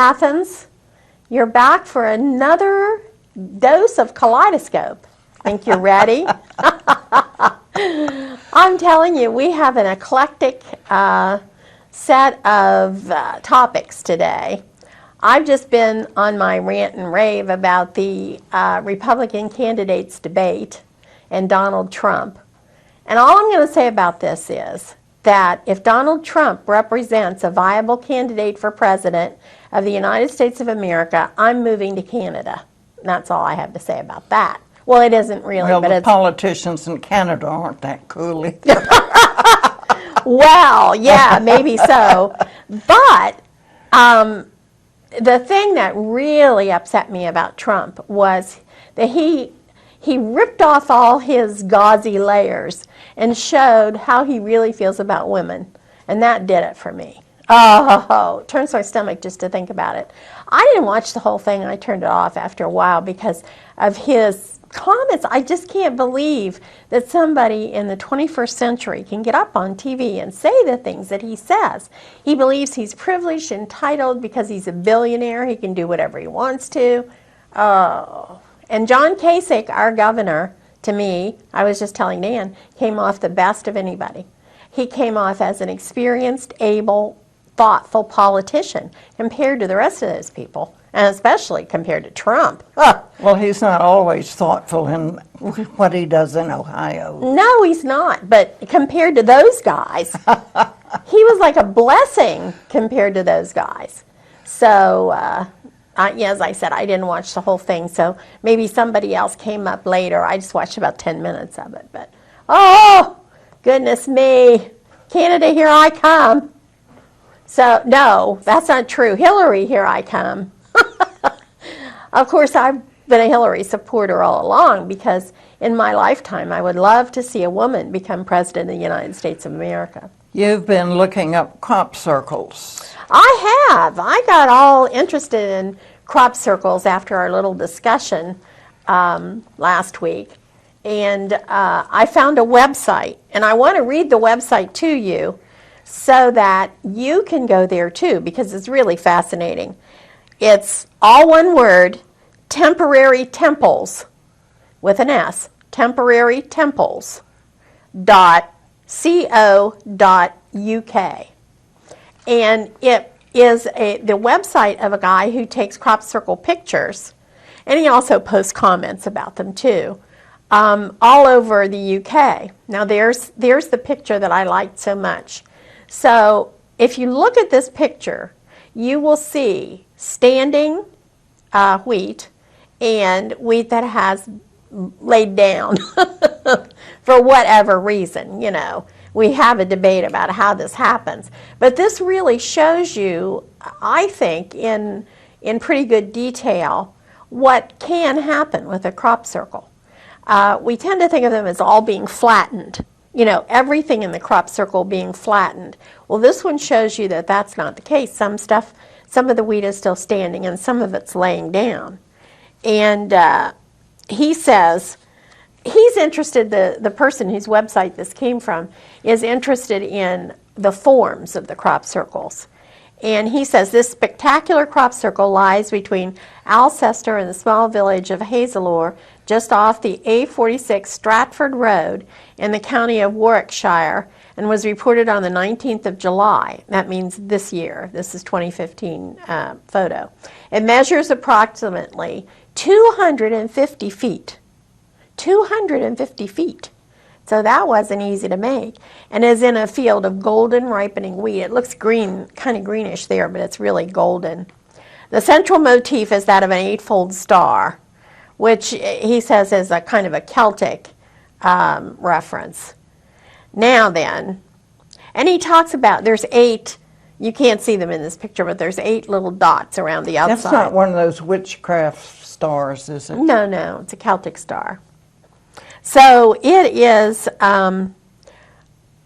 Athens. You're back for another dose of kaleidoscope. Think you're ready? I'm telling you, we have an eclectic set of topics today. I've just been on my rant and rave about the Republican candidates debate and Donald Trump. And all I'm going to say about this is that if Donald Trump represents a viable candidate for president of the United States of America, I'm moving to Canada. And that's all I have to say about that. Well, it isn't really, well, but the politicians in Canada aren't that cool either. Well, yeah, maybe so. But the thing that really upset me about Trump was that he ripped off all his gauzy layers and showed how he really feels about women. And that did it for me. Oh, it turns my stomach just to think about it. I didn't watch the whole thing. I turned it off after a while because of his comments. I just can't believe that somebody in the 21st century can get up on TV and say the things that he says. He believes he's privileged, entitled because he's a billionaire. He can do whatever he wants to. Oh. And John Kasich, our governor, to me, I was just telling Dan, came off the best of anybody. He came off as an experienced, able, thoughtful politician compared to the rest of those people, and especially compared to Trump. Well, he's not always thoughtful in what he does in Ohio. No, he's not, but compared to those guys, he was like a blessing compared to those guys. So, yeah, as I said, I didn't watch the whole thing, so maybe somebody else came up later. I just watched about 10 minutes of it, but, oh, goodness me, Canada, here I come. So, no, that's not true. Hillary, here I come. Of course, I've been a Hillary supporter all along because in my lifetime, I would love to see a woman become president of the United States of America. You've been looking up crop circles. I have. I got all interested in crop circles after our little discussion last week. And I found a website, and I want to read the website to you so that you can go there too, because it's really fascinating. It's all one word, temporary temples, with an S, temporary temples, .co.uk. And it is the website of a guy who takes crop circle pictures, and he also posts comments about them too, all over the UK. Now there's the picture that I liked so much. So if you look at this picture, you will see standing wheat and wheat that has laid down for whatever reason, you know. We have a debate about how this happens. But this really shows you, I think, in pretty good detail, what can happen with a crop circle. We tend to think of them as all being flattened. You know, everything in the crop circle being flattened. Well, this one shows you that that's not the case. Some of the wheat is still standing and some of it's laying down. And he says, he's interested, the person whose website this came from, is interested in the forms of the crop circles. And he says, this spectacular crop circle lies between Alcester and the small village of Hazelore, just off the A46 Stratford Road in the county of Warwickshire, and was reported on the 19th of July. That means this year. This is 2015 photo. It measures approximately 250 feet. 250 feet. So that wasn't easy to make, and is in a field of golden ripening wheat. It looks green, kind of greenish there, but it's really golden. The central motif is that of an eightfold star, which he says is a kind of a Celtic reference. Now then, and he talks about there's 8, you can't see them in this picture, but there's 8 little dots around the outside. That's not one of those witchcraft stars, is it? No, no, it's a Celtic star. So it is,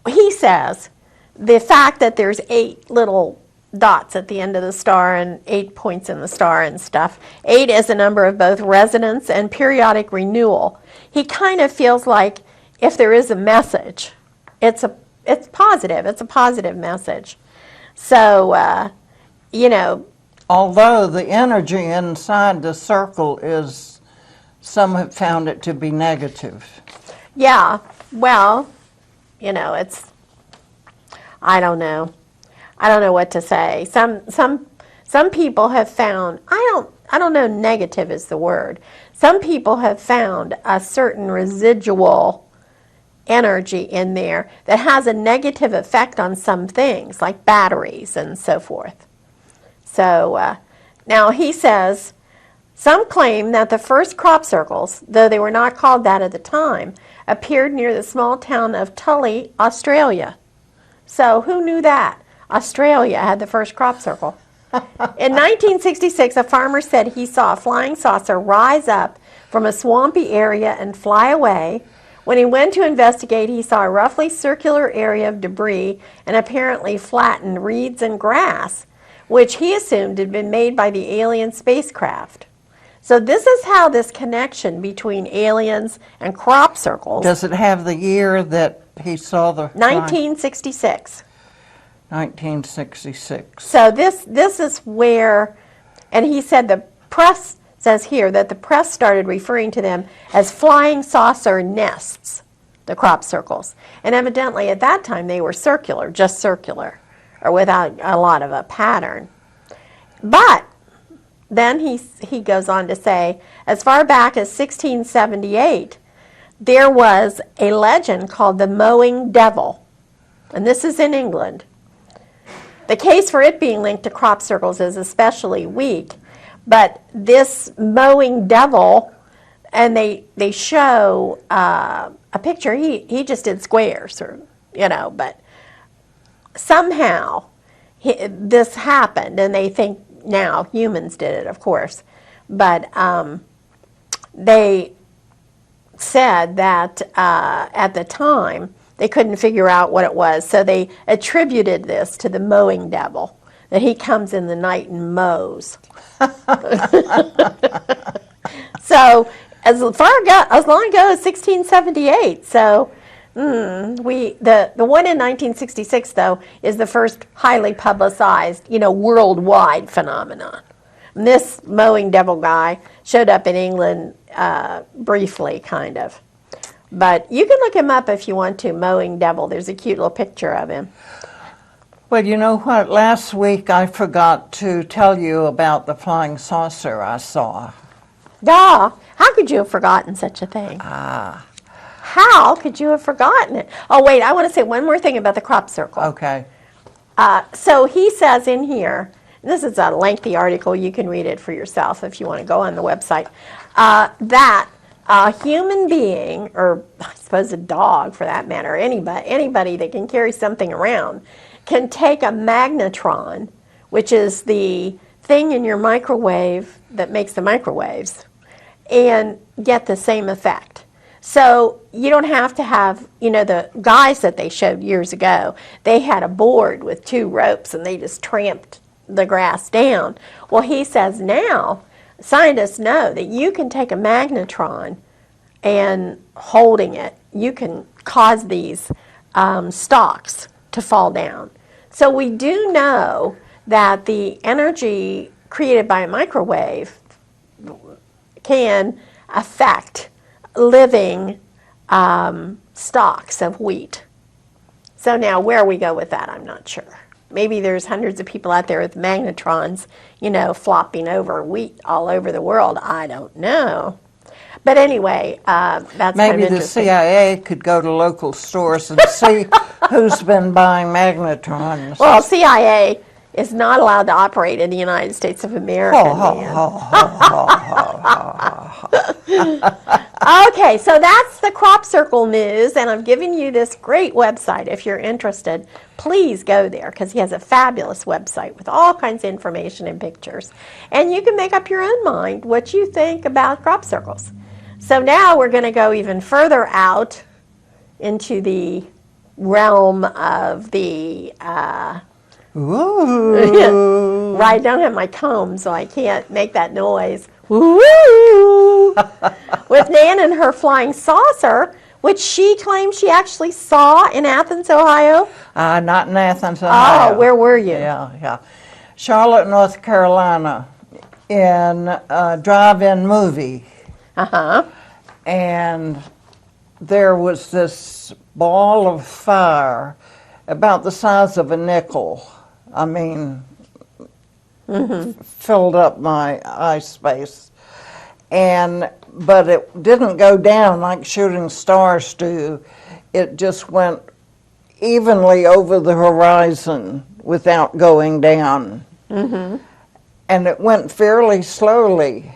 he says, the fact that there's 8 little dots at the end of the star and 8 points in the star and stuff. 8 is a number of both resonance and periodic renewal. He kind of feels like if there is a message, it's positive. It's a positive message. So, you know, although the energy inside the circle is, some have found it to be negative. Yeah, well, you know, it's, I don't know. I don't know what to say. Some people have found, I don't know, negative is the word. Some people have found a certain residual energy in there that has a negative effect on some things, like batteries and so forth. So now he says, some claim that the first crop circles, though they were not called that at the time, appeared near the small town of Tully, Australia. So who knew that? Australia had the first crop circle. In 1966, a farmer said he saw a flying saucer rise up from a swampy area and fly away. When he went to investigate, he saw a roughly circular area of debris and apparently flattened reeds and grass, which he assumed had been made by the alien spacecraft. So this is how this connection between aliens and crop circles. Does it have the year that he saw the 1966. 1966. So this is where, and he said the press says here that the press started referring to them as flying saucer nests, the crop circles. And evidently at that time they were circular, just circular, or without a lot of a pattern. But then he goes on to say, as far back as 1678, there was a legend called the mowing devil. And this is in England. The case for it being linked to crop circles is especially weak, but this mowing devil, and they show a picture, he just did squares, or, you know, but somehow this happened, and they think now humans did it, of course, but they said that at the time they couldn't figure out what it was, so they attributed this to the mowing devil, that he comes in the night and mows. So as long ago as 1678, so the one in 1966 though is the first highly publicized, worldwide phenomenon. And this mowing devil guy showed up in England briefly, kind of. But you can look him up if you want to, mowing devil. There's a cute little picture of him. Well, you know what? Last week I forgot to tell you about the flying saucer I saw. Duh! How could you have forgotten such a thing? How could you have forgotten it? Oh, wait, I want to say one more thing about the crop circle. Okay. So he says in here, and this is a lengthy article, you can read it for yourself if you want to go on the website, that a human being, or I suppose a dog for that matter, anybody that can carry something around, can take a magnetron, which is the thing in your microwave that makes the microwaves, and get the same effect. So you don't have to have, the guys that they showed years ago, they had a board with 2 ropes and they just tramped the grass down. Well, he says now, scientists know that you can take a magnetron and holding it, you can cause these stalks to fall down. So we do know that the energy created by a microwave can affect living stalks of wheat. So now where we go with that, I'm not sure. Maybe there's hundreds of people out there with magnetrons, flopping over wheat all over the world. I don't know. But anyway, that's kind of Maybe the interesting. CIA could go to local stores and see who's been buying magnetrons. Well, CIA is not allowed to operate in the United States of America. Okay, so that's the crop circle news, and I've given you this great website. If you're interested, please go there, because he has a fabulous website with all kinds of information and pictures. And you can make up your own mind what you think about crop circles. So now we're going to go even further out into the realm of the Ooh. right, I don't have my comb, so I can't make that noise. Woo! With Nan and her flying saucer, which she claims she actually saw in Athens, Ohio. Not in Athens, Ohio. Oh, where were you? Yeah. Charlotte, North Carolina, in a drive-in movie. Uh-huh. And there was this ball of fire about the size of a nickel. I mean, filled up my eye space. But it didn't go down like shooting stars do. It just went evenly over the horizon without going down. And it went fairly slowly.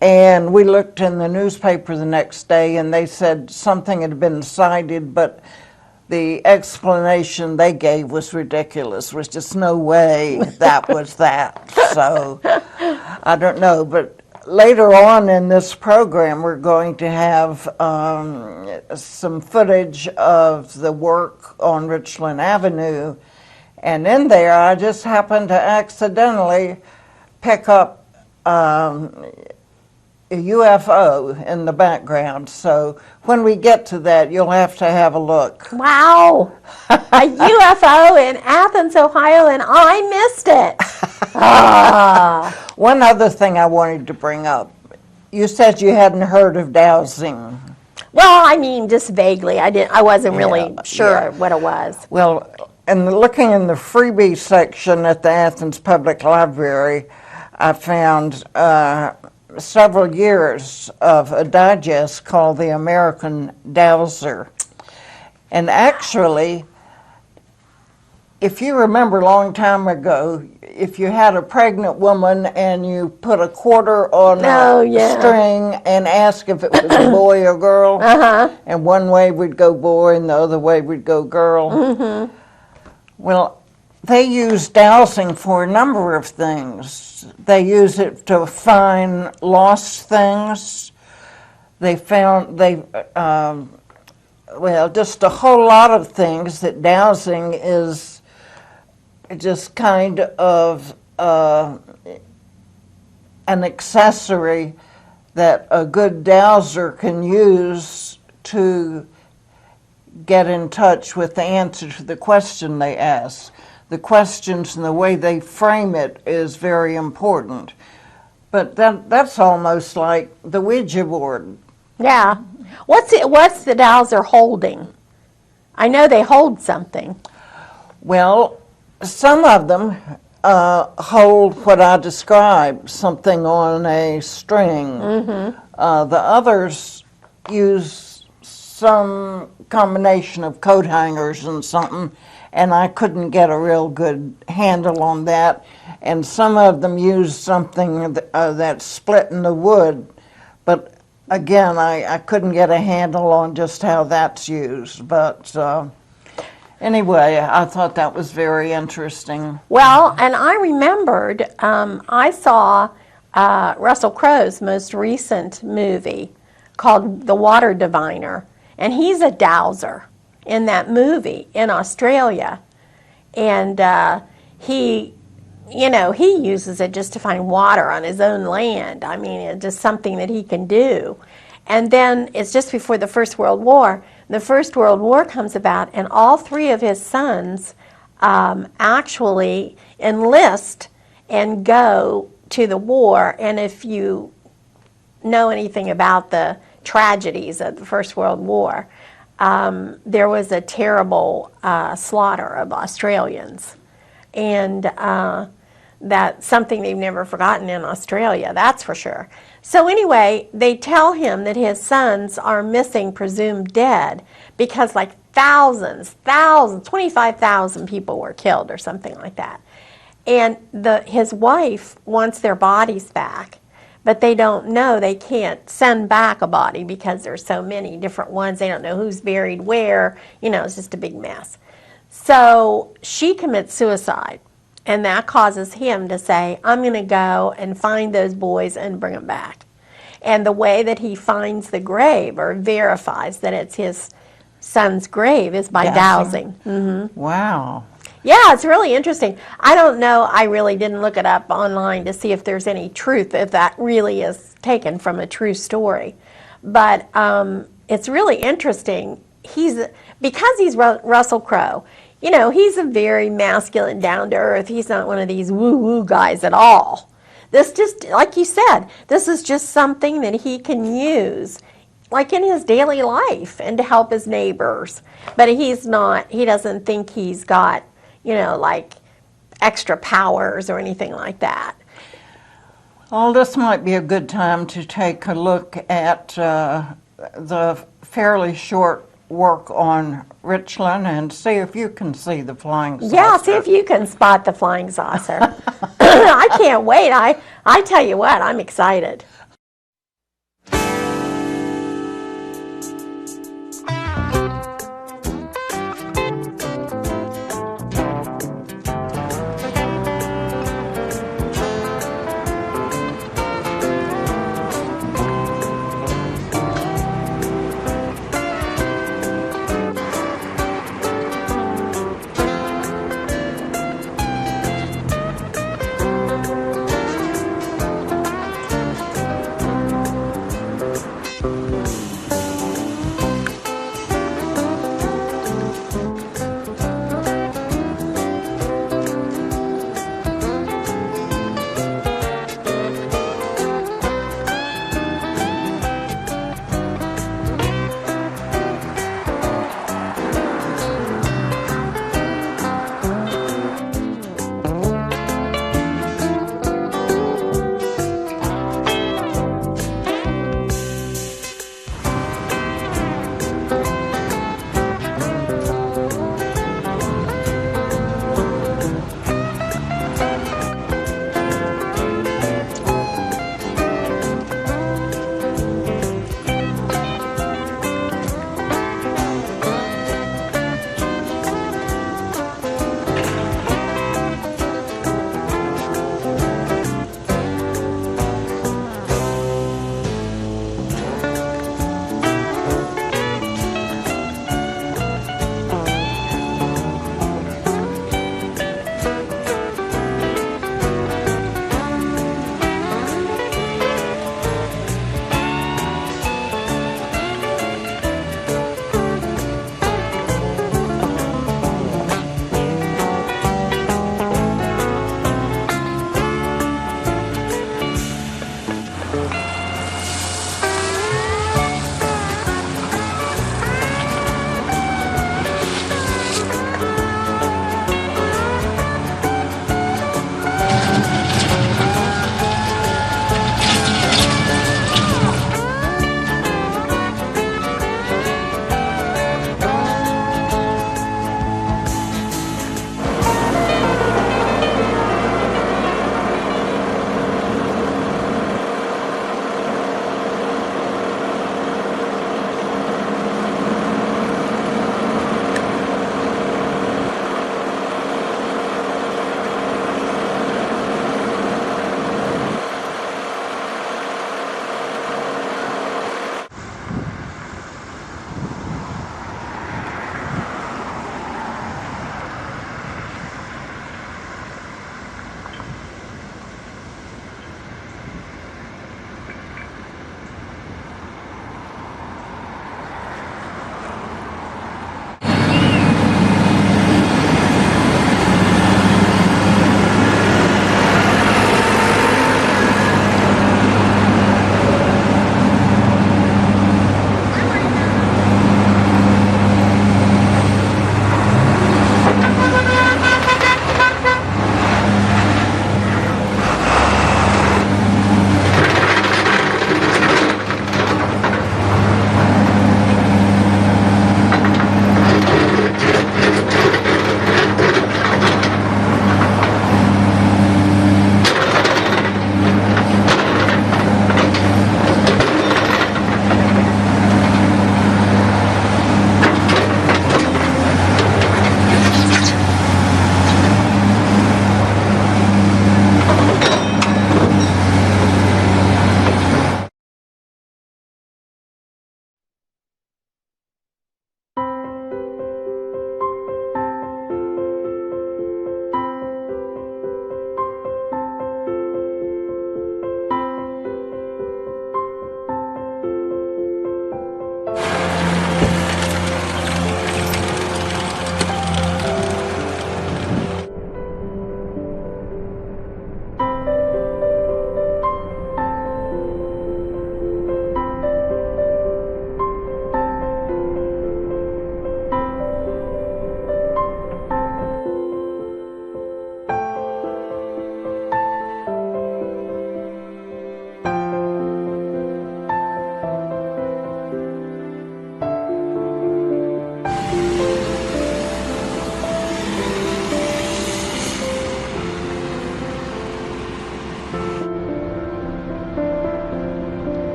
And we looked in the newspaper the next day, and they said something had been sighted, but the explanation they gave was ridiculous. There was just no way that was that. So I don't know, but later on in this program, we're going to have some footage of the work on Richland Avenue. And in there, I just happened to accidentally pick up a UFO in the background. So when we get to that, you'll have to have a look. Wow. A UFO in Athens, Ohio, and I missed it. Ah. One other thing I wanted to bring up. You said you hadn't heard of dowsing. Well, I mean, just vaguely. I wasn't really sure what it was. Well, and looking in the freebie section at the Athens Public Library, I found several years of a digest called The American Dowser. And actually, if you remember a long time ago, if you had a pregnant woman and you put a quarter on a string and asked if it was a boy or girl, and one way would go boy and the other way would go girl. Well, they use dowsing for a number of things. They use it to find lost things. They found, just a whole lot of things that dowsing is just kind of an accessory that a good dowser can use to get in touch with the answer to the question they ask. The questions and the way they frame it is very important. But that's almost like the Ouija board. Yeah. What's the dowser holding? I know they hold something. Well, some of them hold what I described, something on a string. The others use some combination of coat hangers and something, and I couldn't get a real good handle on that. And some of them use something that's split in the wood, but again, I couldn't get a handle on just how that's used. But anyway, I thought that was very interesting. Well, and I remembered, I saw Russell Crowe's most recent movie called The Water Diviner, and he's a dowser in that movie in Australia. And he uses it just to find water on his own land. I mean, it's just something that he can do. And then it's just before the First World War. The First World War comes about, and all three of his sons actually enlist and go to the war. And if you know anything about the tragedies of the First World War, there was a terrible slaughter of Australians. And that's something they've never forgotten in Australia, that's for sure. So anyway, they tell him that his sons are missing, presumed dead, because like thousands, 25,000 people were killed or something like that. And his wife wants their bodies back, but they don't know, they can't send back a body because there's so many different ones. They don't know who's buried where, it's just a big mess. So she commits suicide, and that causes him to say, I'm going to go and find those boys and bring them back. And the way that he finds the grave or verifies that it's his son's grave is by dowsing. Wow. Yeah, it's really interesting. I don't know, I really didn't look it up online to see if there's any truth, if that really is taken from a true story. But it's really interesting. Because he's Russell Crowe, You know, he's a very masculine, down to earth. He's not one of these woo-woo guys at all. This just, like you said, this is just something that he can use, like in his daily life, and to help his neighbors. But he's not, he doesn't think he's got, you know, like extra powers or anything like that. Well, this might be a good time to take a look at the fairly short work on Richland and see if you can see the flying saucer. Yeah, see if you can spot the flying saucer. I can't wait. I tell you what, I'm excited.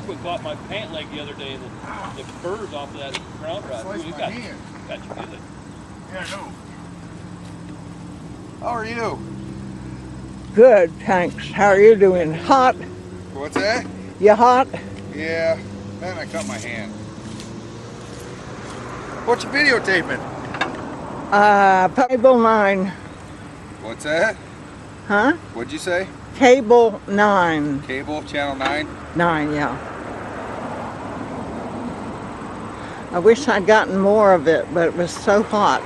what caught my pant leg the other day. The burrs off of that ground rod. Sliced Ooh, my got hand. you good. Yeah, I know. How are you? Good, thanks. How are you doing? Hot? What's that? You hot? Yeah, man, I cut my hand. What you videotaping? Cable 9. What's that? Huh? What'd you say? Cable 9. Cable, channel 9? 9, yeah. I wish I'd gotten more of it, but it was so hot.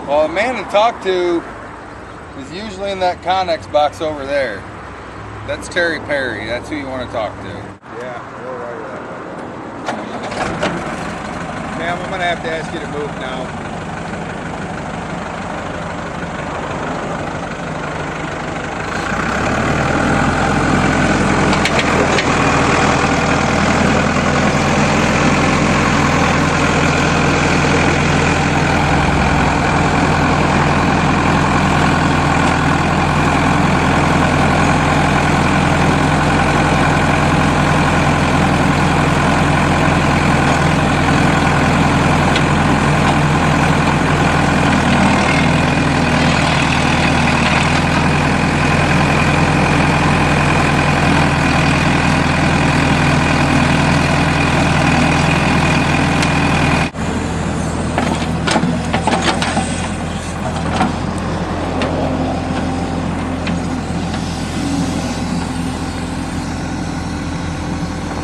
Well, the man to talk to is usually in that Connex box over there. That's Terry Perry. That's who you want to talk to. Yeah, we'll write that. Ma'am, I'm going to have to ask you to move now.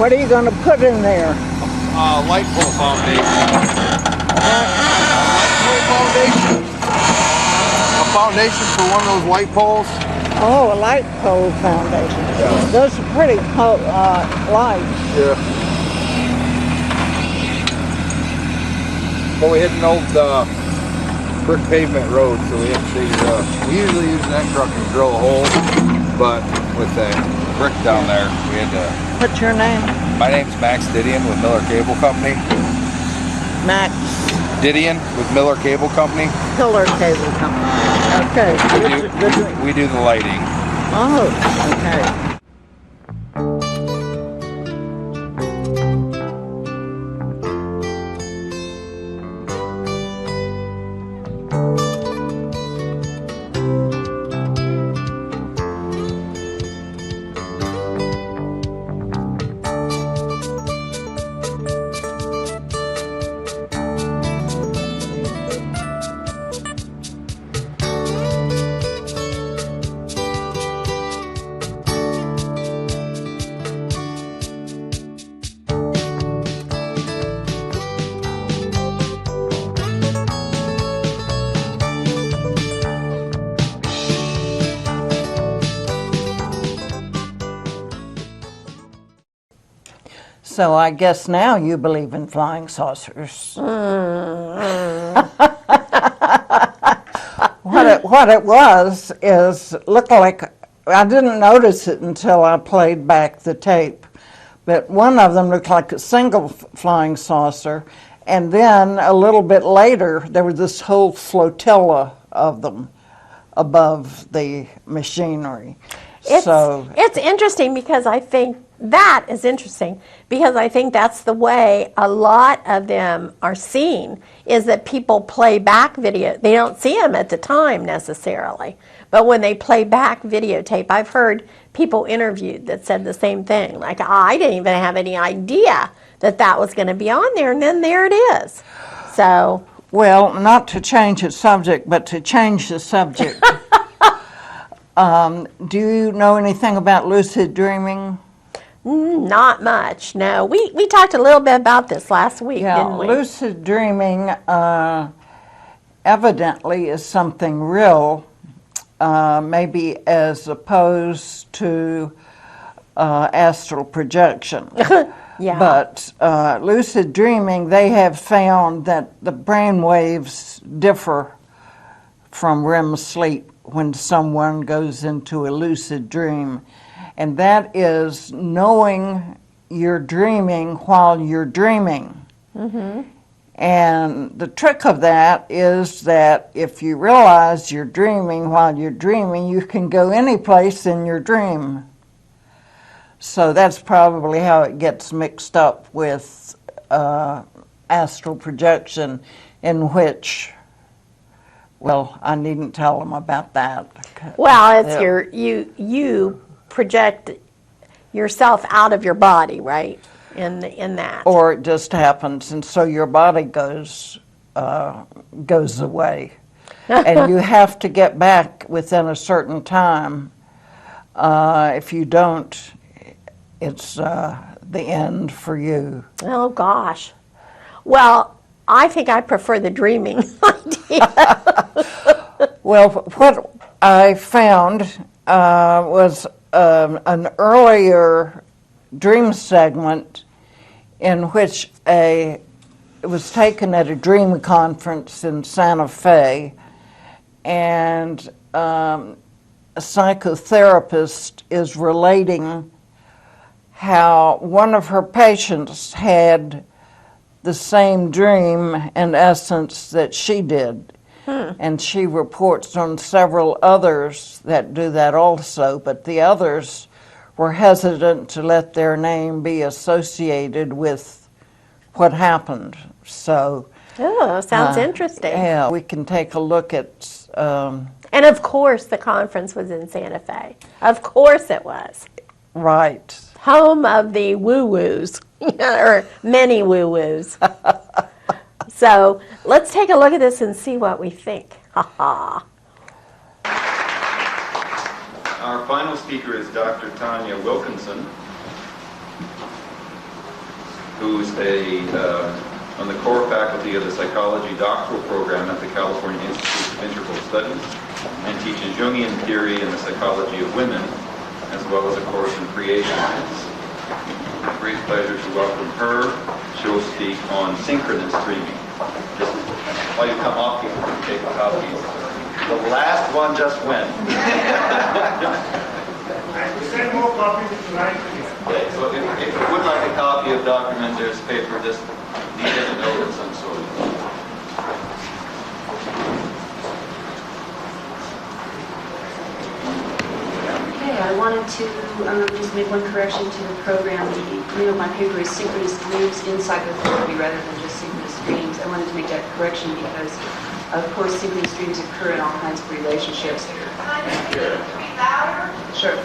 What are you going to put in there? Light pole foundation. Light pole foundation. A foundation for one of those light poles. Oh, a light pole foundation. Yeah. Those are pretty lights. Yeah. Well, we hit an old brick pavement road, so we usually use that truck and drill a hole, but with that brick down there, we had to. What's your name? My name's Max Didion with Miller Cable Company. Max. Didion with Miller Cable Company. Pillar Cable Company. Okay. We do the lighting. Oh, okay. So I guess now you believe in flying saucers. What it was is looked like, I didn't notice it until I played back the tape, but one of them looked like a single flying saucer, and then a little bit later there was this whole flotilla of them above the machinery. It's interesting because I think that is interesting because I think that's the way a lot of them are seen, is that people play back video. They don't see them at the time necessarily, but when they play back videotape, I've heard people interviewed that said the same thing. Like, I didn't even have any idea that that was going to be on there, and then there it is. So, well, not to change the subject, but to change the subject. Do you know anything about lucid dreaming? Not much, no. We talked a little bit about this last week, didn't we? Lucid dreaming evidently is something real, maybe as opposed to astral projection. Yeah. But lucid dreaming, they have found that the brain waves differ from REM sleep when someone goes into a lucid dream. And that is knowing you're dreaming while you're dreaming. Mm-hmm. And the trick of that is that if you realize you're dreaming while you're dreaming, you can go any place in your dream. So that's probably how it gets mixed up with astral projection, in which, well, I needn't tell them about that. Well, it's Yeah. you project yourself out of your body, right? In that. Or it just happens, and so your body goes away, and you have to get back within a certain time. If you don't, it's the end for you. Oh gosh. Well, I think I prefer the dreaming idea. Well, what I found was an earlier dream segment in which it was taken at a dream conference in Santa Fe, and a psychotherapist is relating how one of her patients had the same dream, in essence, that she did. And she reports on several others that do that also, but the others were hesitant to let their name be associated with what happened. So, Oh, sounds interesting. yeah, we can take a look at, And of course, the conference was in Santa Fe. Of course, it was right. home of the woo-woos, or many woo-woos. So let's take a look at this and see what we think. Ha ha. Our final speaker is Dr. Tanya Wilkinson, who's on the core faculty of the psychology doctoral program at the California Institute of Integral Studies, and teaches Jungian theory and the psychology of women, as well as a course in creation. It's a great pleasure to welcome her. She'll speak on synchronous dreaming. Just while you come off, you can take copies. The last one just went. Send more copies tonight. Okay, so if you would like a copy of Dr. Mendez's paper, just need a note of some sort. Okay, I wanted to just make one correction to the program. The name of my paper is Synchronous Dreams in Psychotherapy rather than just Synchronous Dreams. I wanted to make that correction because, of course, synchronous dreams occur in all kinds of relationships. Sure.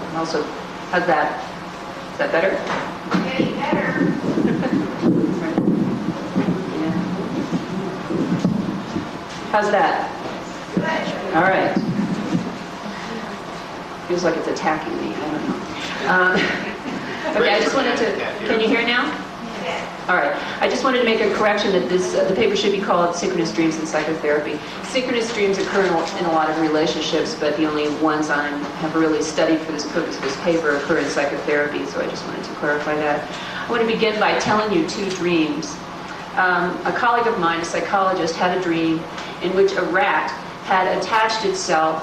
And also, how's that? Is that better? Getting better. Yeah. How's that? All right. Feels like it's attacking me. I don't know. Okay, I just wanted to. Can you hear now? All right. I just wanted to make a correction that the paper should be called Synchronous Dreams in Psychotherapy. Synchronous dreams occur in a lot of relationships, but the only ones I have really studied for this purpose of this paper occur in psychotherapy, so I just wanted to clarify that. I want to begin by telling you two dreams. A colleague of mine, a psychologist, had a dream in which a rat had attached itself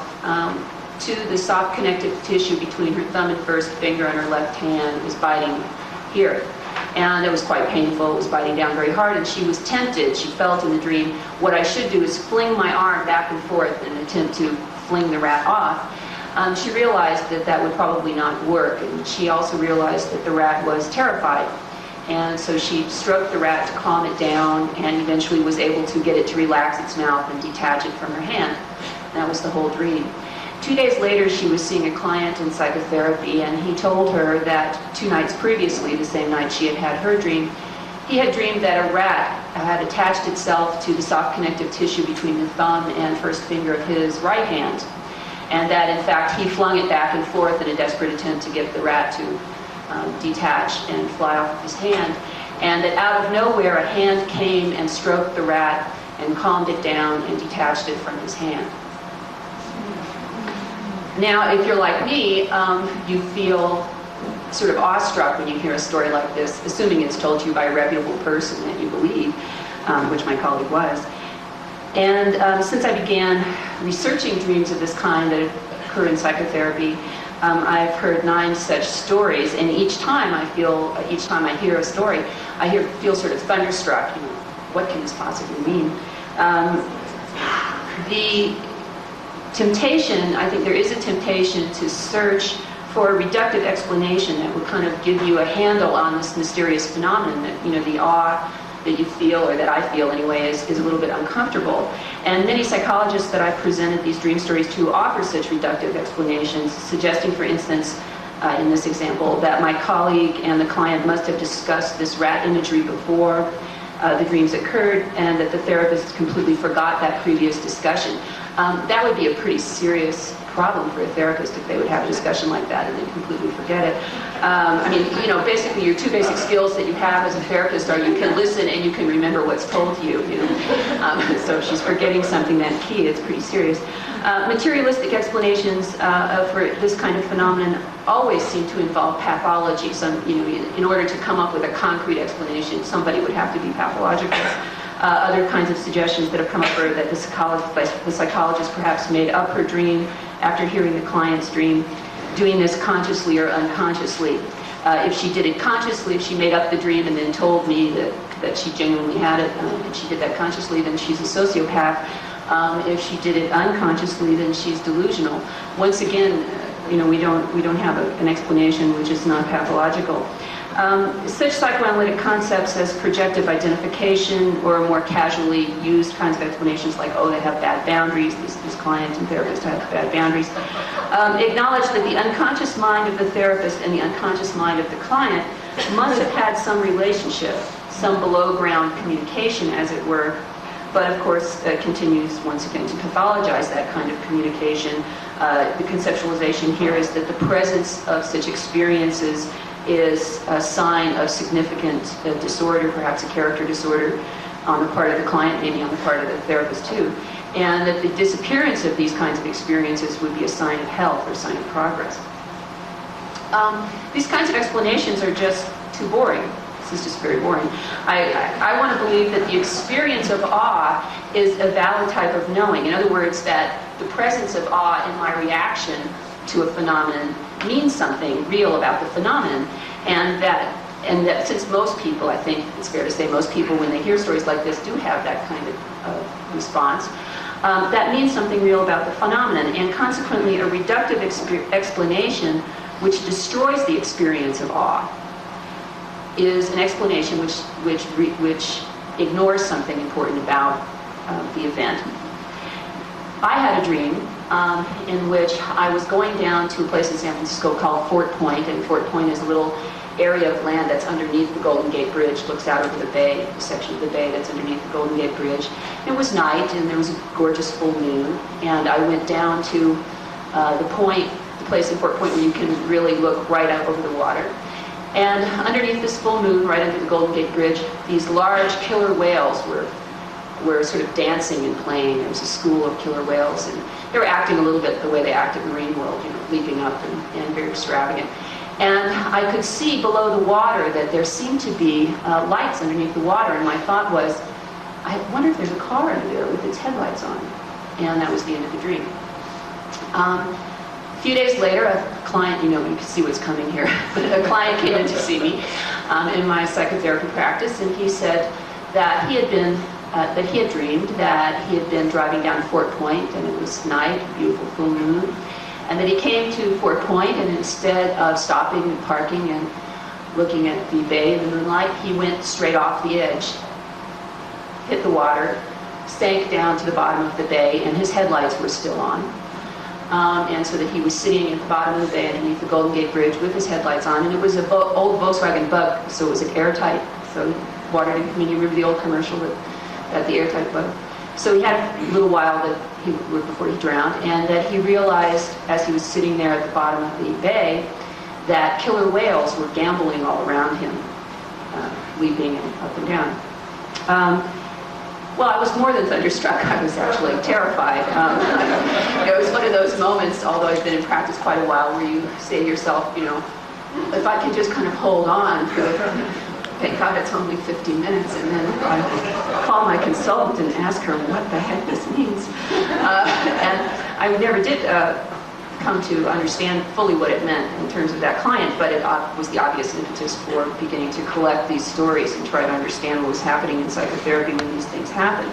to the soft connective tissue between her thumb and first finger on her left hand. It was biting here. And it was quite painful. It was biting down very hard, and she was tempted. She felt in the dream, what I should do is fling my arm back and forth in an attempt to fling the rat off. She realized that that would probably not work, and she also realized that the rat was terrified. And so she stroked the rat to calm it down, and eventually was able to get it to relax its mouth and detach it from her hand. And that was the whole dream. 2 days later, she was seeing a client in psychotherapy, and he told her that 2 nights previously, the same night she had had her dream, he had dreamed that a rat had attached itself to the soft connective tissue between the thumb and first finger of his right hand, and that in fact he flung it back and forth in a desperate attempt to get the rat to detach and fly off of his hand, and that out of nowhere a hand came and stroked the rat and calmed it down and detached it from his hand. Now, if you're like me, you feel sort of awestruck when you hear a story like this, assuming it's told to you by a reputable person that you believe, which my colleague was. And since I began researching dreams of this kind that occur in psychotherapy, I've heard 9 such stories, and each time I hear a story, I feel sort of thunderstruck. You know, what can this possibly mean? The temptation, I think there is a temptation to search for a reductive explanation that would kind of give you a handle on this mysterious phenomenon that, you know, the awe that you feel, or that I feel anyway, is a little bit uncomfortable. And many psychologists that I've presented these dream stories to offer such reductive explanations, suggesting, for instance, in this example, that my colleague and the client must have discussed this rat imagery before the dreams occurred, and that the therapist completely forgot that previous discussion. That would be a pretty serious problem for a therapist if they would have a discussion like that and then completely forget it. I mean, you know, basically your two basic skills that you have as a therapist are you can listen and you can remember what's told to you, you know. So if she's forgetting something that key, it's pretty serious. Materialistic explanations for this kind of phenomenon always seem to involve pathology. You know, in order to come up with a concrete explanation, somebody would have to be pathological. Other kinds of suggestions that have come up are that the psychologist perhaps made up her dream after hearing the client's dream, doing this consciously or unconsciously. If she did it consciously, if she made up the dream and then told me that she genuinely had it, and she did that consciously, then she's a sociopath. If she did it unconsciously, then she's delusional. Once again, you know, we don't have an explanation which is not pathological. Such psychoanalytic concepts as projective identification, or more casually used kinds of explanations like, oh, they have bad boundaries, this client and therapist have bad boundaries, acknowledge that the unconscious mind of the therapist and the unconscious mind of the client must have had some relationship, some below-ground communication, as it were, but of course continues once again to pathologize that kind of communication. The conceptualization here is that the presence of such experiences is a sign of significant disorder, perhaps a character disorder on the part of the client, maybe on the part of the therapist too, and that the disappearance of these kinds of experiences would be a sign of health or a sign of progress. These kinds of explanations are just too boring. This is just very boring. I want to believe that the experience of awe is a valid type of knowing. In other words, that the presence of awe in my reaction to a phenomenon means something real about the phenomenon, and that since most people, I think it's fair to say most people, when they hear stories like this, do have that kind of response, that means something real about the phenomenon, and consequently a reductive explanation which destroys the experience of awe is an explanation which ignores something important about the event. I had a dream in which I was going down to a place in San Francisco called Fort Point, and Fort Point is a little area of land that's underneath the Golden Gate Bridge, looks out over the bay, the section of the bay that's underneath the Golden Gate Bridge. It was night, and there was a gorgeous full moon, and I went down to the place in Fort Point where you can really look right out over the water. And underneath this full moon, right under the Golden Gate Bridge, these large killer whales were sort of dancing and playing. There was a school of killer whales, and they were acting a little bit the way they act in the marine world, you know, leaping up and very extravagant. And I could see below the water that there seemed to be lights underneath the water, and my thought was, I wonder if there's a car under there with its headlights on. And that was the end of the dream. A few days later, a client, you know, you can see what's coming here, but a client came in to see me in my psychotherapy practice, and he said that he had dreamed that he had been driving down Fort Point, and it was night, beautiful full moon, and that he came to Fort Point, and instead of stopping and parking and looking at the bay in the moonlight, he went straight off the edge, hit the water, sank down to the bottom of the bay, and his headlights were still on. And so that he was sitting at the bottom of the bay underneath the Golden Gate Bridge with his headlights on, and it was an old Volkswagen Bug, so it was an airtight, so water didn't come in. You remember the old commercial that the airtight Bug? So he had a little while before he drowned, and that he realized as he was sitting there at the bottom of the bay that killer whales were gamboling all around him, leaping up and down. Well, I was more than thunderstruck. I was actually terrified. It was one of those moments, although I've been in practice quite a while, where you say to yourself, you know, if I could just kind of hold on, thank God it's only 15 minutes, and then I call my consultant and ask her what the heck this means. And I never did come to understand fully what it meant in terms of that client, but it was the obvious impetus for beginning to collect these stories and try to understand what was happening in psychotherapy when these things happen.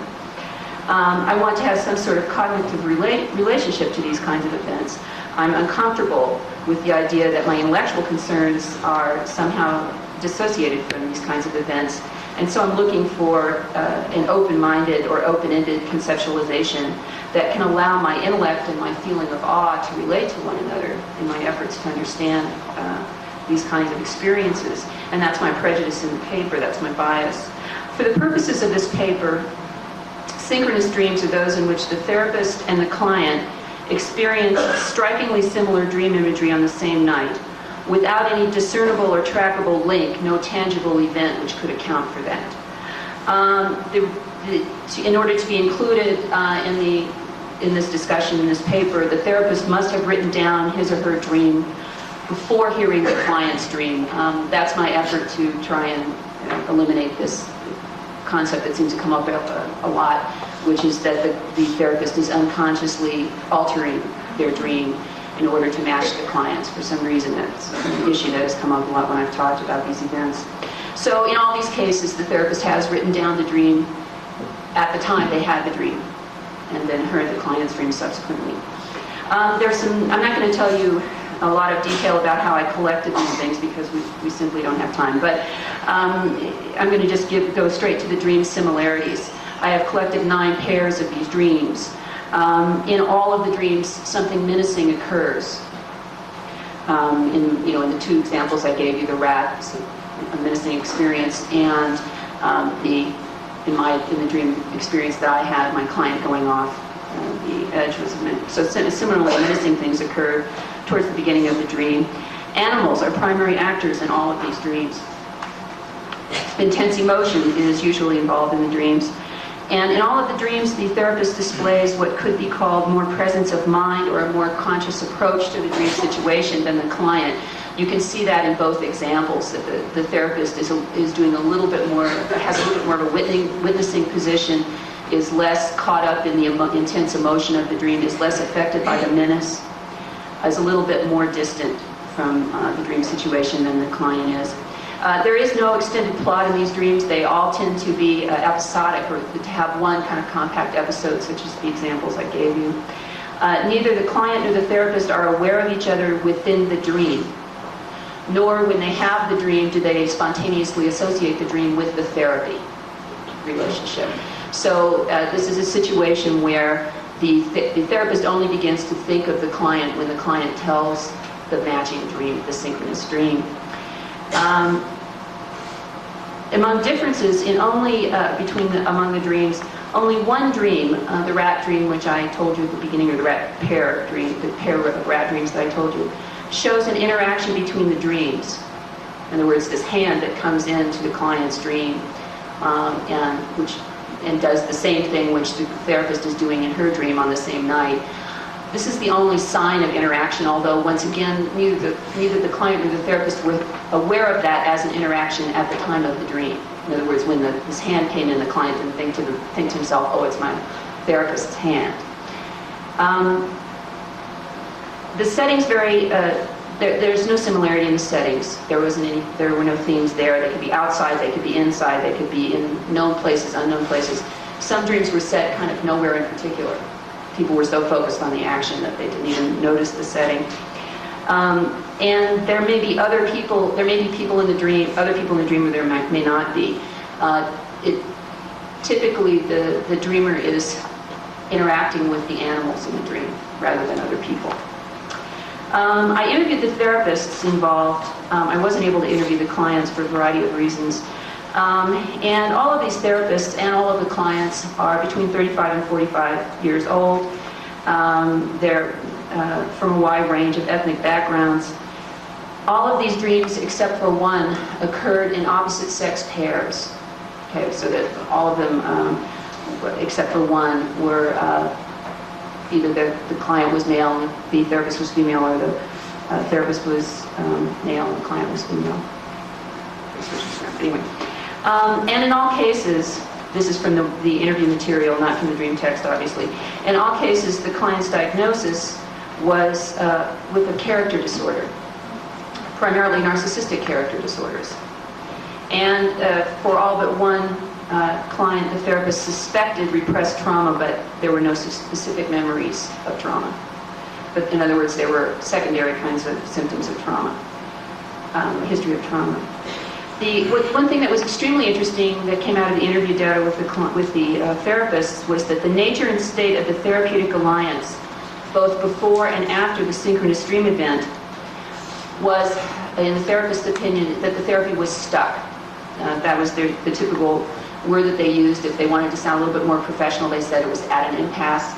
I want to have some sort of cognitive relationship to these kinds of events. I'm uncomfortable with the idea that my intellectual concerns are somehow dissociated from these kinds of events. And so I'm looking for an open-minded or open-ended conceptualization that can allow my intellect and my feeling of awe to relate to one another in my efforts to understand these kinds of experiences. And that's my prejudice in the paper, that's my bias. For the purposes of this paper, synchronous dreams are those in which the therapist and the client experience strikingly similar dream imagery on the same night, without any discernible or trackable link, no tangible event which could account for that. In order to be included in this discussion, in this paper, the therapist must have written down his or her dream before hearing the client's dream. That's my effort to try and eliminate this concept that seems to come up a lot, which is that the therapist is unconsciously altering their dream in order to match the clients. For some reason, that's an issue that has come up a lot when I've talked about these events. So in all these cases, the therapist has written down the dream at the time they had the dream, and then heard the client's dream subsequently. I'm not going to tell you a lot of detail about how I collected these things because we simply don't have time, but I'm going to just go straight to the dream similarities. I have collected 9 pairs of these dreams. In all of the dreams, something menacing occurs. In the 2 examples I gave you, the rat is a menacing experience, and in the dream experience that I had, my client going off the edge was so similarly menacing things occur towards the beginning of the dream. Animals are primary actors in all of these dreams. Intense emotion is usually involved in the dreams. And in all of the dreams, the therapist displays what could be called more presence of mind or a more conscious approach to the dream situation than the client. You can see that in both examples, that the therapist is doing a little bit more, has a little bit more of a witnessing position, is less caught up in the intense emotion of the dream, is less affected by the menace, is a little bit more distant from the dream situation than the client is. There is no extended plot in these dreams. They all tend to be episodic, or to have one kind of compact episode, such as the examples I gave you. Neither the client nor the therapist are aware of each other within the dream, nor when they have the dream do they spontaneously associate the dream with the therapy relationship. So this is a situation where the therapist only begins to think of the client when the client tells the matching dream, the synchronous dream. Among differences in among the dreams, only one dream, the rat dream, which I told you at the beginning, or the rat pair dream, the pair of rat dreams that I told you, shows an interaction between the dreams. In other words, this hand that comes into the client's dream and does the same thing which the therapist is doing in her dream on the same night. This is the only sign of interaction, although once again, neither the client nor the therapist were aware of that as an interaction at the time of the dream. In other words, when this hand came in, the client didn't think to himself, oh, it's my therapist's hand. The settings vary. There's no similarity in the settings. There were no themes there. They could be outside, they could be inside, they could be in known places, unknown places. Some dreams were set kind of nowhere in particular. People were so focused on the action that they didn't even notice the setting. And there may be other people. There may be people in the dream, other people in the dream, or there may not be. Typically, the dreamer is interacting with the animals in the dream rather than other people. I interviewed the therapists involved. I wasn't able to interview the clients for a variety of reasons. And all of these therapists and all of the clients are between 35 and 45 years old. They're from a wide range of ethnic backgrounds. All of these dreams, except for one, occurred in opposite sex pairs. Okay, so that all of them, except for one, were either the client was male and the therapist was female, or the therapist was male and the client was female. Anyway. And in all cases, this is from the interview material, not from the dream text, obviously. In all cases, the client's diagnosis was with a character disorder, primarily narcissistic character disorders. And for all but one client, the therapist suspected repressed trauma, but there were no specific memories of trauma. but in other words, there were secondary kinds of symptoms of trauma, history of trauma. One thing that was extremely interesting that came out of the interview data with the therapists was that the nature and state of the therapeutic alliance, both before and after the synchronous dream event, was, in the therapist's opinion, that the therapy was stuck. That was the typical word that they used. If they wanted to sound a little bit more professional, they said it was at an impasse.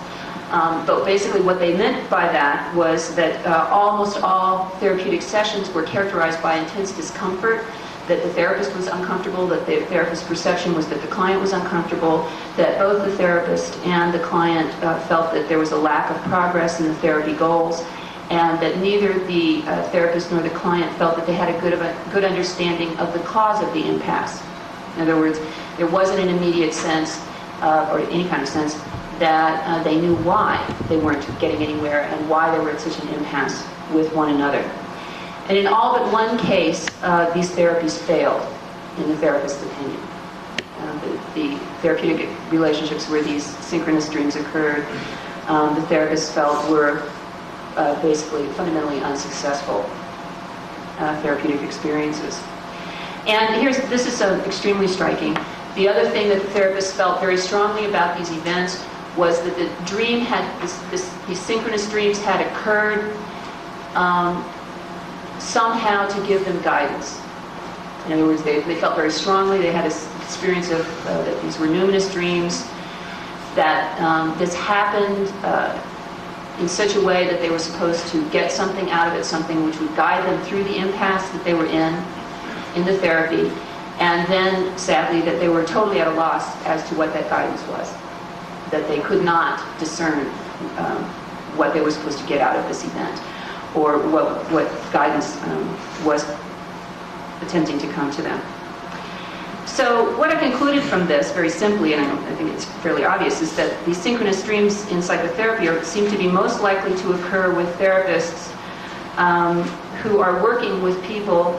But basically what they meant by that was that almost all therapeutic sessions were characterized by intense discomfort, that the therapist was uncomfortable, that the therapist's perception was that the client was uncomfortable, that both the therapist and the client felt that there was a lack of progress in the therapy goals, and that neither the therapist nor the client felt that they had a good understanding of the cause of the impasse. In other words, there wasn't an immediate sense, or any kind of sense, that they knew why they weren't getting anywhere and why they were at such an impasse with one another. And in all but one case, these therapies failed, in the therapist's opinion. The therapeutic relationships where these synchronous dreams occurred, the therapists felt were basically fundamentally unsuccessful therapeutic experiences. And this is extremely striking. The other thing that the therapists felt very strongly about these events was that the dream had, these synchronous dreams had occurred somehow to give them guidance. In other words, they felt very strongly, they had this experience of that these were numinous dreams, that this happened in such a way that they were supposed to get something out of it, something which would guide them through the impasse that they were in the therapy, and then, sadly, that they were totally at a loss as to what that guidance was, that they could not discern what they were supposed to get out of this event, or what guidance was attempting to come to them. So what I concluded from this, very simply, and I think it's fairly obvious, is that these synchronous dreams in psychotherapy seem to be most likely to occur with therapists who are working with people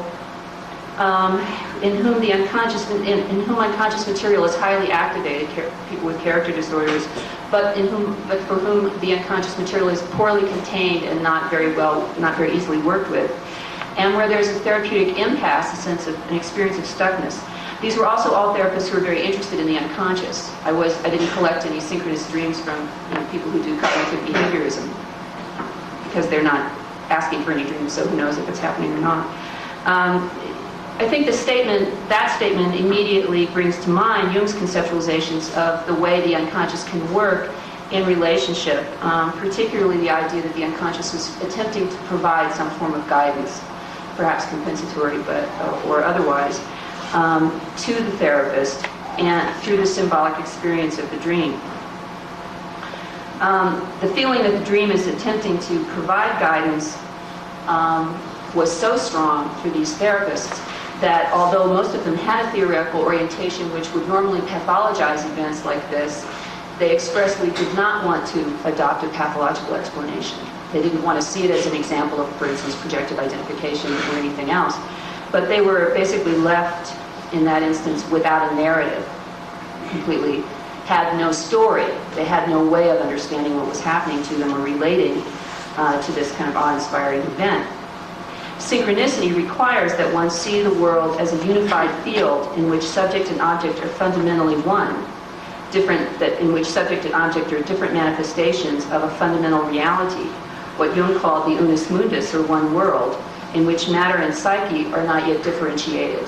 in whom unconscious material is highly activated, people with character disorders, but for whom the unconscious material is poorly contained and not very easily worked with, and where there's a therapeutic impasse, an experience of stuckness. These were also all therapists who were very interested in the unconscious. I didn't collect any synchronous dreams from people who do cognitive behaviorism, because they're not asking for any dreams, so who knows if it's happening or not. I think that statement immediately brings to mind Jung's conceptualizations of the way the unconscious can work in relationship, particularly the idea that the unconscious is attempting to provide some form of guidance, perhaps compensatory or otherwise, to the therapist and through the symbolic experience of the dream. The feeling that the dream is attempting to provide guidance was so strong for these therapists that although most of them had a theoretical orientation which would normally pathologize events like this, they expressly did not want to adopt a pathological explanation. They didn't want to see it as an example of, for instance, projective identification or anything else. But they were basically left, in that instance, without a narrative, completely had no story. They had no way of understanding what was happening to them or relating to this kind of awe-inspiring event. Synchronicity requires that one see the world as a unified field in which subject and object are fundamentally one, in which subject and object are different manifestations of a fundamental reality, what Jung called the unus mundus, or one world, in which matter and psyche are not yet differentiated.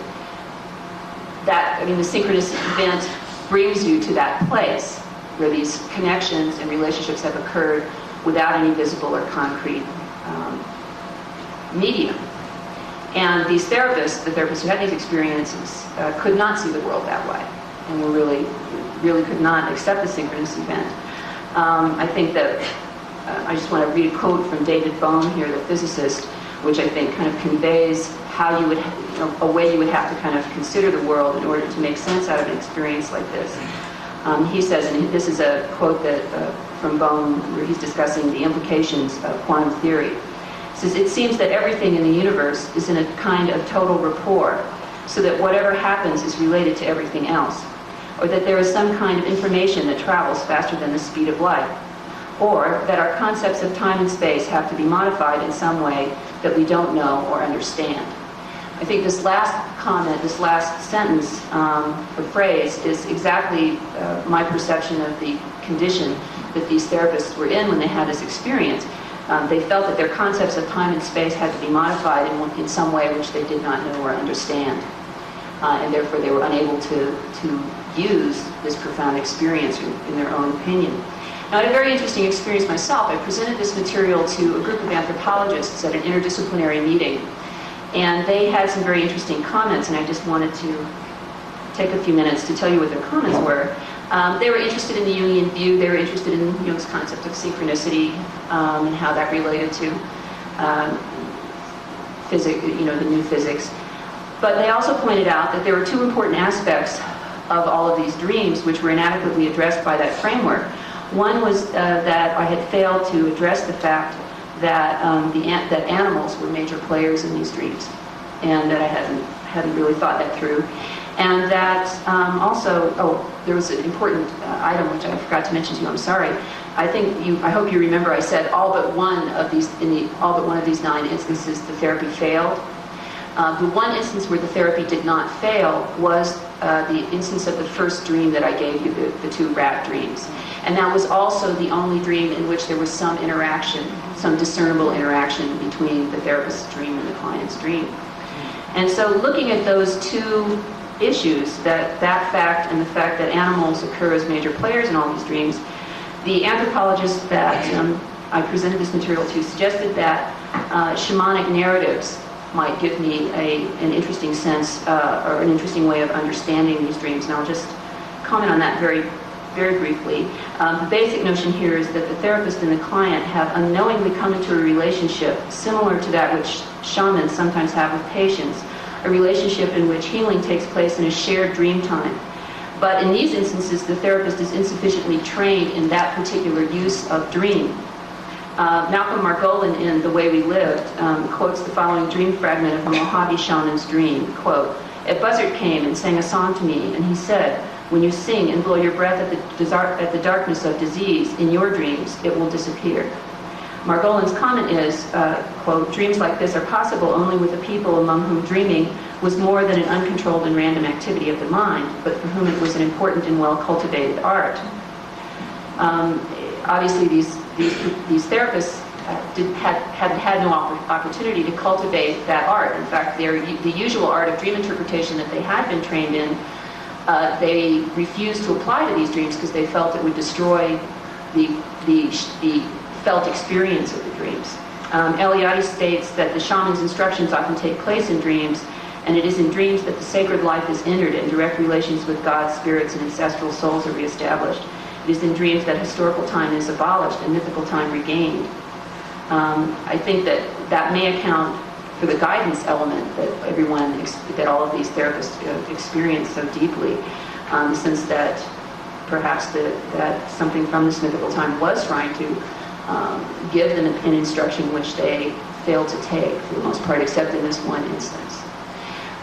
The synchronous event brings you to that place where these connections and relationships have occurred without any visible or concrete medium. And these therapists, the therapists who had these experiences, could not see the world that way, and were really could not accept the synchronous event. I think that I just want to read a quote from David Bohm here, the physicist, which I think kind of conveys how you would, a way you would have to kind of consider the world in order to make sense out of an experience like this. He says, and this is a quote from Bohm, where he's discussing the implications of quantum theory. He says, "It seems that everything in the universe is in a kind of total rapport, so that whatever happens is related to everything else, or that there is some kind of information that travels faster than the speed of light, or that our concepts of time and space have to be modified in some way that we don't know or understand. I think this last comment, this last sentence or phrase is exactly my perception of the condition that these therapists were in when they had this experience. They felt that their concepts of time and space had to be modified in some way which they did not know or understand. And therefore they were unable to use this profound experience in their own opinion. Now, I had a very interesting experience myself. I presented this material to a group of anthropologists at an interdisciplinary meeting. And they had some very interesting comments, and I just wanted to take a few minutes to tell you what their comments were. They were interested in the Jungian view. They were interested in Jung's concept of synchronicity and how that related to physics, the new physics. But they also pointed out that there were two important aspects of all of these dreams which were inadequately addressed by that framework. One was that I had failed to address the fact that that animals were major players in these dreams, and that I hadn't really thought that through. And that also, there was an important item which I forgot to mention to you. I'm sorry. I hope you remember. I said all but one of these 9 instances the therapy failed. The one instance where the therapy did not fail was the instance of the first dream that I gave you, the 2 rat dreams. And that was also the only dream in which there was some interaction, some discernible interaction between the therapist's dream and the client's dream. And so looking at those 2 issues, that fact and the fact that animals occur as major players in all these dreams, the anthropologist that I presented this material to suggested that shamanic narratives might give me an interesting sense or an interesting way of understanding these dreams. And I'll just comment on that very, very briefly. The basic notion here is that the therapist and the client have unknowingly come into a relationship similar to that which shamans sometimes have with patients, a relationship in which healing takes place in a shared dream time. But in these instances, the therapist is insufficiently trained in that particular use of dream. Malcolm Margolin in The Way We Lived quotes the following dream fragment of a Mojave shaman's dream, quote, "A buzzard came and sang a song to me, and he said, when you sing and blow your breath at the darkness of disease in your dreams, it will disappear." Margolin's comment is, quote, "Dreams like this are possible only with a people among whom dreaming was more than an uncontrolled and random activity of the mind, but for whom it was an important and well-cultivated art." Obviously, these therapists had no opportunity to cultivate that art. In fact, the usual art of dream interpretation that they had been trained in, they refused to apply to these dreams because they felt it would destroy the felt experience of the dreams. Eliade states that the shaman's instructions often take place in dreams, and it is in dreams that the sacred life is entered and direct relations with God's spirits and ancestral souls are reestablished. It is in dreams that historical time is abolished and mythical time regained. I think that may account for the guidance element that all of these therapists experience so deeply, in the sense that perhaps that something from this mythical time was trying to give them an instruction which they failed to take for the most part, except in this one instance.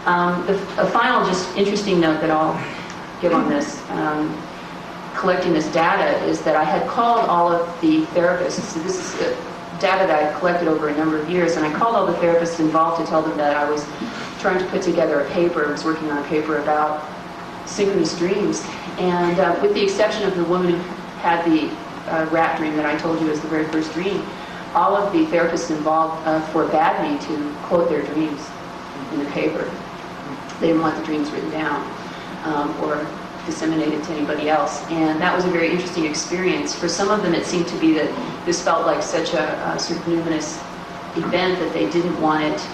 A final just interesting note that I'll give on this, collecting this data, is that I had called all of the therapists. So this is data that I had collected over a number of years, and I called all the therapists involved to tell them that I was trying to put together a paper. I was working on a paper about synchronous dreams, and with the exception of the woman who had the rat dream that I told you was the very first dream, all of the therapists involved forbade me to quote their dreams in the paper. They didn't want the dreams written down or disseminated to anybody else, and that was a very interesting experience. For some of them, it seemed to be that this felt like such a sort of numinous event that they didn't want it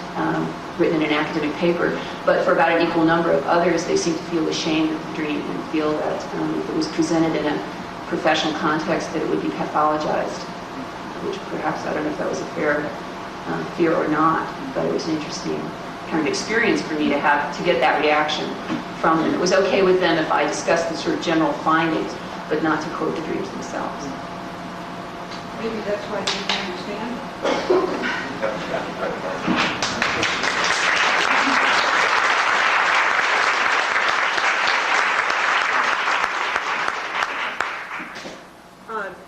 written in an academic paper, but for about an equal number of others, they seemed to feel ashamed of the dream and feel that if it was presented in a professional context, that it would be pathologized, which perhaps, I don't know if that was a fair fear or not, but it was an interesting kind of experience for me to get that reaction from them. It was okay with them if I discussed the sort of general findings, but not to quote the dreams themselves. Maybe that's why you didn't understand.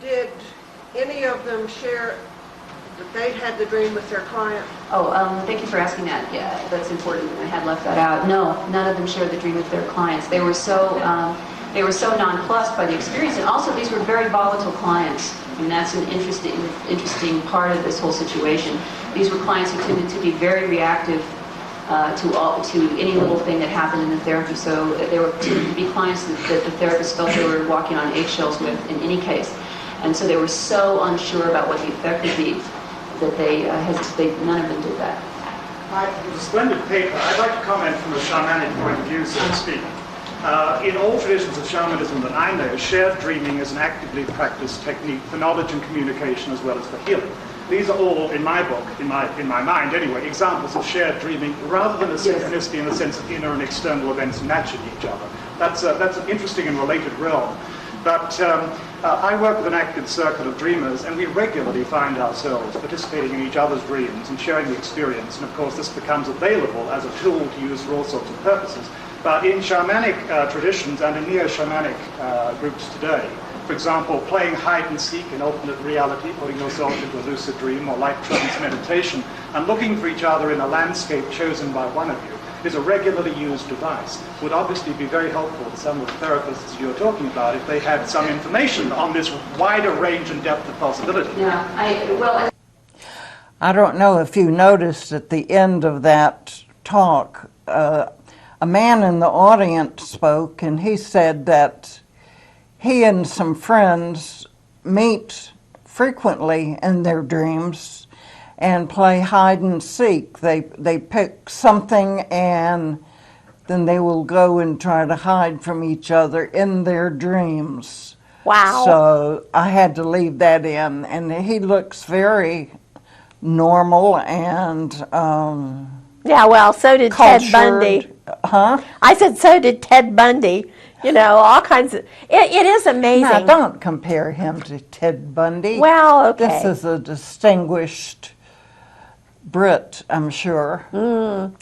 Did any dream with their client? Oh, thank you for asking that. Yeah, that's important. I had left that out. No, none of them shared the dream with their clients. They were so nonplussed by the experience, and also these were very volatile clients. And that's an interesting part of this whole situation. These were clients who tended to be very reactive to any little thing that happened in the therapy. So they were tended to be clients that the therapist felt they were walking on eggshells with in any case. And so they were so unsure about what the effect would be that none of them did that. It was a splendid paper. I'd like to comment from a shamanic point of view, so to speak. In all traditions of shamanism that I know, shared dreaming is an actively practiced technique for knowledge and communication as well as for healing. These are all, in my book, in my mind anyway, examples of shared dreaming rather than a synchronicity in the sense of inner and external events matching each other. That's an interesting and related realm. But I work with an active circle of dreamers, and we regularly find ourselves participating in each other's dreams and sharing the experience. And of course, this becomes available as a tool to use for all sorts of purposes. But in shamanic traditions and in neo-shamanic groups today, for example, playing hide and seek in alternate reality, putting yourself into a lucid dream or light trance meditation, and looking for each other in a landscape chosen by one of you, is a regularly used device. Would obviously be very helpful to some of the therapists you're talking about if they had some information on this wider range and depth of possibility. Yeah, I don't know if you noticed at the end of that talk, a man in the audience spoke, and he said that he and some friends meet frequently in their dreams and play hide and seek. They pick something and then they will go and try to hide from each other in their dreams. Wow. So I had to leave that in, and he looks very normal and yeah, well, so did cultured. Ted Bundy. Huh? I said, so did Ted Bundy. You know, all kinds of, it is amazing. Now, don't compare him to Ted Bundy. Well, okay. This is a distinguished Brit, I'm sure. Well,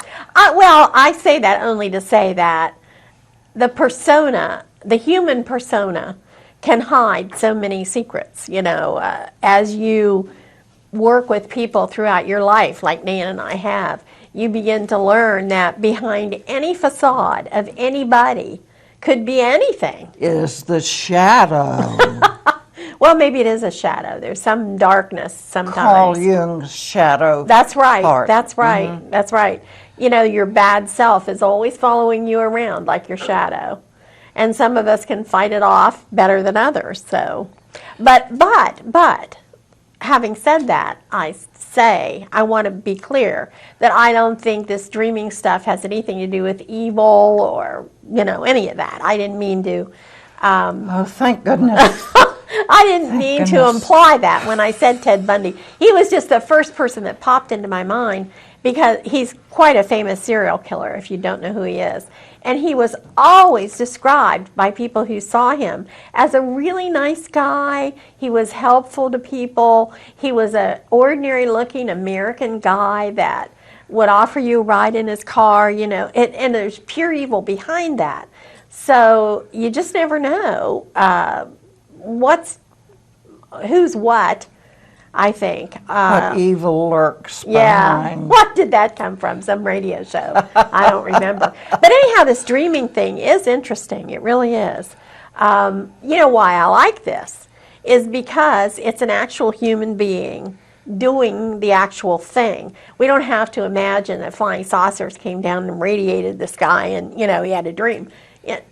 I say that only to say that the persona, the human persona, can hide so many secrets, you know, as you work with people throughout your life, like Nan and I have, you begin to learn that behind any facade of anybody could be anything. Is the shadow. Well, maybe it is a shadow. There's some darkness sometimes. Carl Jung's shadow. That's right. part. That's right. Mm-hmm. That's right. You know, your bad self is always following you around like your shadow. And some of us can fight it off better than others. So, but having said that, I want to be clear that I don't think this dreaming stuff has anything to do with evil or, you know, any of that. I didn't mean to. Oh, thank goodness. I didn't mean to imply that when I said Ted Bundy. He was just the first person that popped into my mind because he's quite a famous serial killer, if you don't know who he is. And he was always described by people who saw him as a really nice guy. He was helpful to people. He was an ordinary-looking American guy that would offer you a ride in his car, you know, and there's pure evil behind that. So you just never know who's what, I think. What evil lurks behind. Yeah, what did that come from? Some radio show. I don't remember. But anyhow, this dreaming thing is interesting. It really is. You know why I like this is because it's an actual human being doing the actual thing. We don't have to imagine that flying saucers came down and radiated this guy and, you know, he had a dream.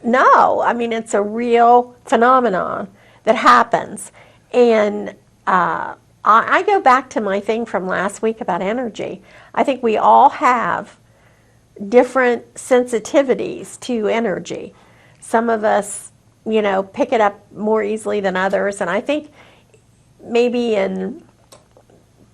No, I mean, it's a real phenomenon that happens. And I go back to my thing from last week about energy. I think we all have different sensitivities to energy. Some of us, you know, pick it up more easily than others. And I think maybe in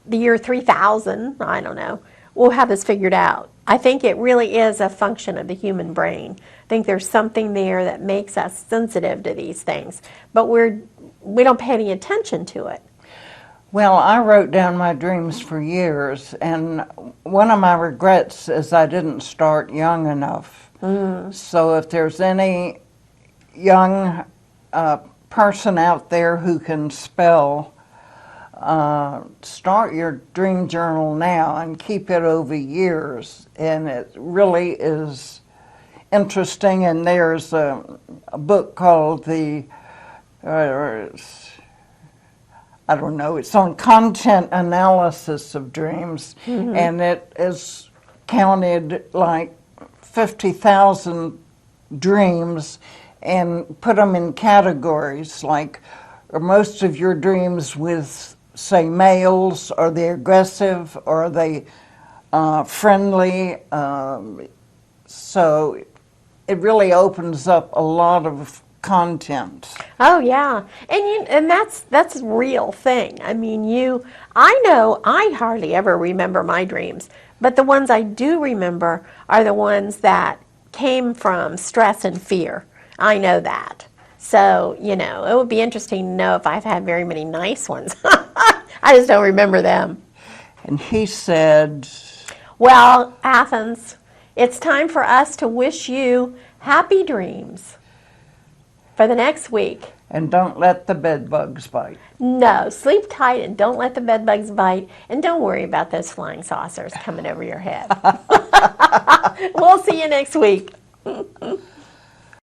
the year 3000, I don't know, we'll have this figured out. I think it really is a function of the human brain. I think there's something there that makes us sensitive to these things, but we don't pay any attention to it. Well, I wrote down my dreams for years, and one of my regrets is I didn't start young enough. So if there's any young person out there who can spell start your dream journal now and keep it over years. And it really is interesting. And there's a book called I don't know, it's on content analysis of dreams, and it is counted like 50,000 dreams and put them in categories, like are most of your dreams with, say, males? Are they aggressive? Are they friendly? So it really opens up a lot of content. Oh yeah, and that's a real thing. I mean, I know I hardly ever remember my dreams, but the ones I do remember are the ones that came from stress and fear. I know that. So, it would be interesting to know if I've had very many nice ones. I just don't remember them. And he said, well, Athens, it's time for us to wish you happy dreams for the next week. and don't let the bed bugs bite. No, sleep tight and don't let the bed bugs bite, and don't worry about those flying saucers coming over your head. We'll see you next week.